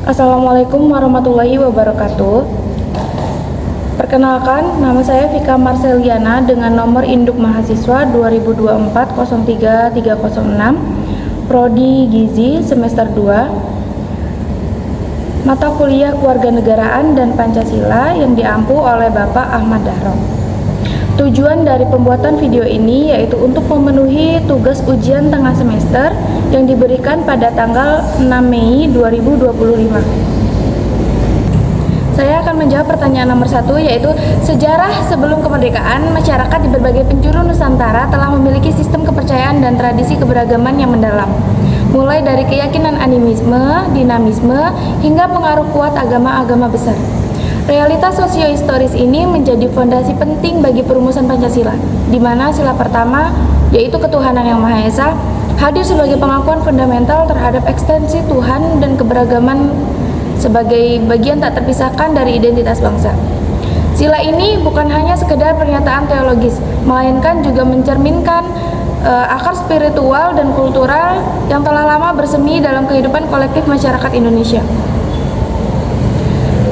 Assalamualaikum warahmatullahi wabarakatuh. Perkenalkan, nama saya Vika Marceliana dengan nomor induk mahasiswa 2024-03306, Prodi Gizi semester 2, mata kuliah Kewarganegaraan dan Pancasila yang diampu oleh Bapak Ahmad Dahro. Tujuan dari pembuatan video ini yaitu untuk memenuhi tugas ujian tengah semester yang diberikan pada tanggal 6 Mei 2025. Saya akan menjawab pertanyaan nomor 1, yaitu sejarah sebelum kemerdekaan, masyarakat di berbagai penjuru Nusantara telah memiliki sistem kepercayaan dan tradisi keberagaman yang mendalam, mulai dari keyakinan animisme, dinamisme, hingga pengaruh kuat agama-agama besar. Realitas sosiohistoris ini menjadi fondasi penting bagi perumusan Pancasila, di mana sila pertama, yaitu ketuhanan yang Maha Esa, hadir sebagai pengakuan fundamental terhadap ekstensi Tuhan dan keberagaman sebagai bagian tak terpisahkan dari identitas bangsa. Sila ini bukan hanya sekedar pernyataan teologis, melainkan juga mencerminkan akar spiritual dan kultural yang telah lama bersemi dalam kehidupan kolektif masyarakat Indonesia.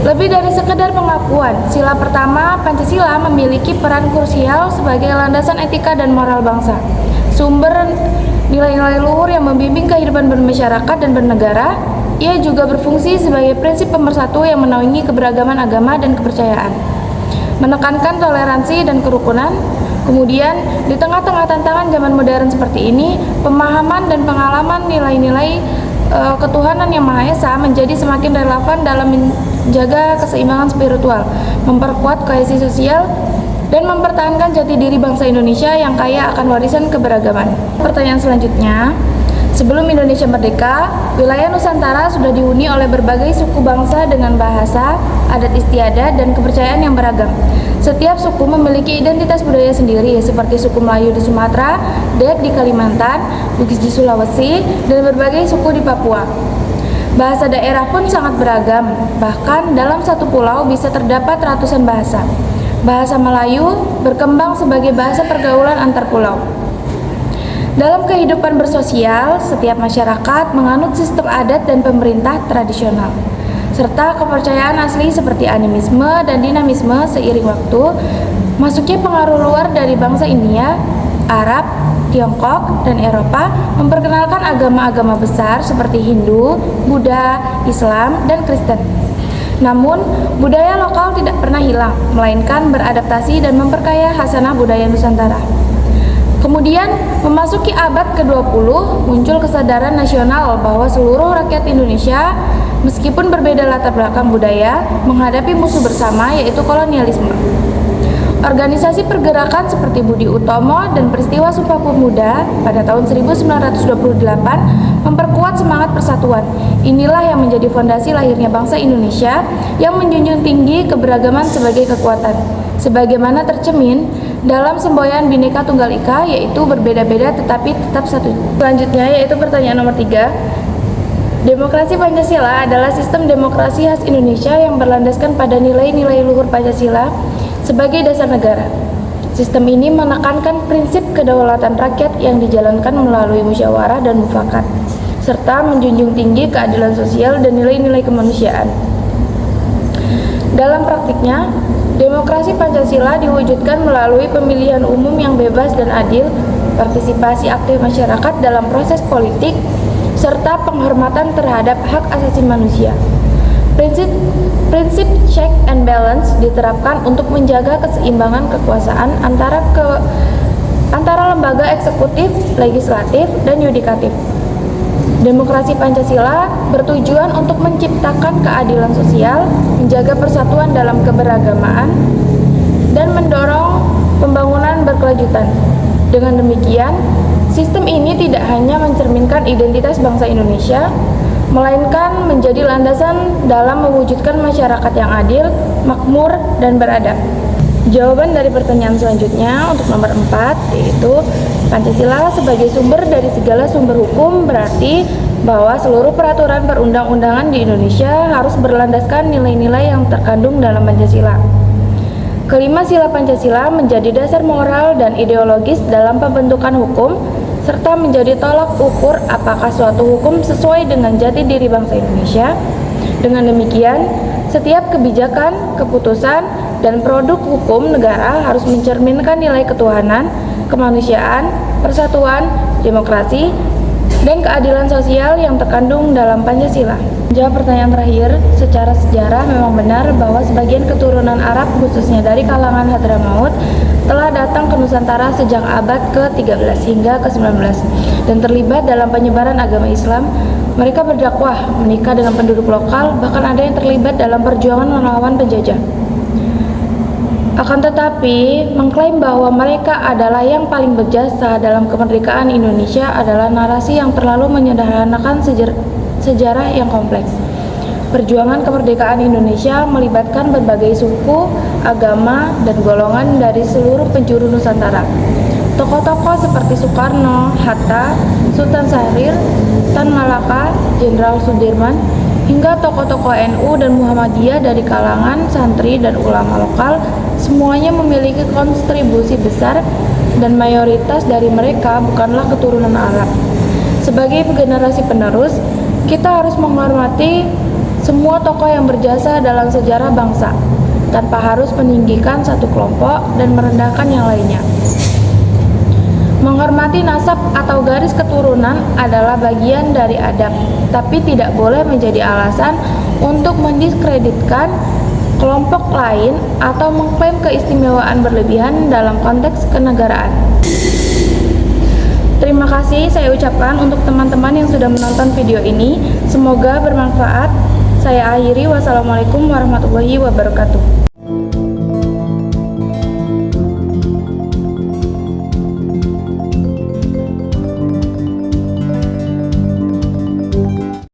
Lebih dari sekedar pengakuan, sila pertama Pancasila memiliki peran krusial sebagai landasan etika dan moral bangsa, sumber nilai-nilai luhur yang membimbing kehidupan bermasyarakat dan bernegara. Ia juga berfungsi sebagai prinsip pemersatu yang menaungi keberagaman agama dan kepercayaan, menekankan toleransi dan kerukunan. Kemudian, di tengah-tengah tantangan zaman modern seperti ini, pemahaman dan pengalaman nilai-nilai ketuhanan yang Maha Esa menjadi semakin relevan dalam menjaga keseimbangan spiritual, memperkuat kohesi sosial, dan mempertahankan jati diri bangsa Indonesia yang kaya akan warisan keberagaman. Pertanyaan selanjutnya, sebelum Indonesia merdeka, wilayah Nusantara sudah dihuni oleh berbagai suku bangsa dengan bahasa, adat istiadat, dan kepercayaan yang beragam. Setiap suku memiliki identitas budaya sendiri, seperti suku Melayu di Sumatera, Dayak di Kalimantan, Bugis di Sulawesi, dan berbagai suku di Papua. Bahasa daerah pun sangat beragam, bahkan dalam satu pulau bisa terdapat ratusan bahasa. Bahasa Melayu berkembang sebagai bahasa pergaulan antar pulau. Dalam kehidupan bersosial, setiap masyarakat menganut sistem adat dan pemerintah tradisional, serta kepercayaan asli seperti animisme dan dinamisme. Seiring waktu, masuknya pengaruh luar dari bangsa India, Arab, Tiongkok, dan Eropa memperkenalkan agama-agama besar seperti Hindu, Buddha, Islam, dan Kristen. Namun, budaya lokal tidak pernah hilang, melainkan beradaptasi dan memperkaya khasanah budaya Nusantara. Kemudian, memasuki abad ke-20, muncul kesadaran nasional bahwa seluruh rakyat Indonesia, meskipun berbeda latar belakang budaya, menghadapi musuh bersama, yaitu kolonialisme. Organisasi pergerakan seperti Budi Utomo dan peristiwa Sumpah Pemuda pada tahun 1928 memperkuat semangat persatuan. Inilah yang menjadi fondasi lahirnya bangsa Indonesia yang menjunjung tinggi keberagaman sebagai kekuatan, sebagaimana tercemin dalam semboyan Bhinneka Tunggal Ika, yaitu berbeda-beda tetapi tetap satu. Selanjutnya yaitu pertanyaan nomor 3. Demokrasi Pancasila adalah sistem demokrasi khas Indonesia yang berlandaskan pada nilai-nilai luhur Pancasila sebagai dasar negara. Sistem ini menekankan prinsip kedaulatan rakyat yang dijalankan melalui musyawarah dan mufakat, serta menjunjung tinggi keadilan sosial dan nilai-nilai kemanusiaan. Dalam praktiknya, demokrasi Pancasila diwujudkan melalui pemilihan umum yang bebas dan adil, partisipasi aktif masyarakat dalam proses politik, serta penghormatan terhadap hak asasi manusia. Prinsip check and balance diterapkan untuk menjaga keseimbangan kekuasaan antara lembaga eksekutif, legislatif, dan yudikatif. Demokrasi Pancasila bertujuan untuk menciptakan keadilan sosial, menjaga persatuan dalam keberagamaan, dan mendorong pembangunan berkelanjutan. Dengan demikian, sistem ini tidak hanya mencerminkan identitas bangsa Indonesia, melainkan menjadi landasan dalam mewujudkan masyarakat yang adil, makmur, dan beradab. Jawaban dari pertanyaan selanjutnya untuk nomor 4, yaitu Pancasila sebagai sumber dari segala sumber hukum berarti bahwa seluruh peraturan perundang-undangan di Indonesia harus berlandaskan nilai-nilai yang terkandung dalam Pancasila. Kelima sila Pancasila menjadi dasar moral dan ideologis dalam pembentukan hukum, serta menjadi tolak ukur apakah suatu hukum sesuai dengan jati diri bangsa Indonesia. Dengan demikian, setiap kebijakan, keputusan, dan produk hukum negara harus mencerminkan nilai ketuhanan, kemanusiaan, persatuan, demokrasi, dan keadilan sosial yang terkandung dalam Pancasila. Jawab pertanyaan terakhir, secara sejarah memang benar bahwa sebagian keturunan Arab khususnya dari kalangan Hadramaut telah datang ke Nusantara sejak abad ke-13 hingga ke-19 dan terlibat dalam penyebaran agama Islam. Mereka berdakwah, menikah dengan penduduk lokal, bahkan ada yang terlibat dalam perjuangan melawan penjajah. Akan tetapi, mengklaim bahwa mereka adalah yang paling berjasa dalam kemerdekaan Indonesia adalah narasi yang terlalu menyederhanakan sejarah yang kompleks. Perjuangan kemerdekaan Indonesia melibatkan berbagai suku, agama, dan golongan dari seluruh penjuru Nusantara. Tokoh-tokoh seperti Soekarno, Hatta, Sultan Syahrir, Tan Malaka, Jenderal Sudirman, hingga tokoh-tokoh NU dan Muhammadiyah dari kalangan santri dan ulama lokal semuanya memiliki kontribusi besar dan mayoritas dari mereka bukanlah keturunan Arab. Sebagai generasi penerus, kita harus menghormati semua tokoh yang berjasa dalam sejarah bangsa tanpa harus meninggikan satu kelompok dan merendahkan yang lainnya. Menghormati nasab atau garis keturunan adalah bagian dari adab, tapi tidak boleh menjadi alasan untuk mendiskreditkan kelompok lain atau mengklaim keistimewaan berlebihan dalam konteks kenegaraan. Terima kasih saya ucapkan untuk teman-teman yang sudah menonton video ini. Semoga bermanfaat. Saya akhiri, wassalamualaikum warahmatullahi wabarakatuh.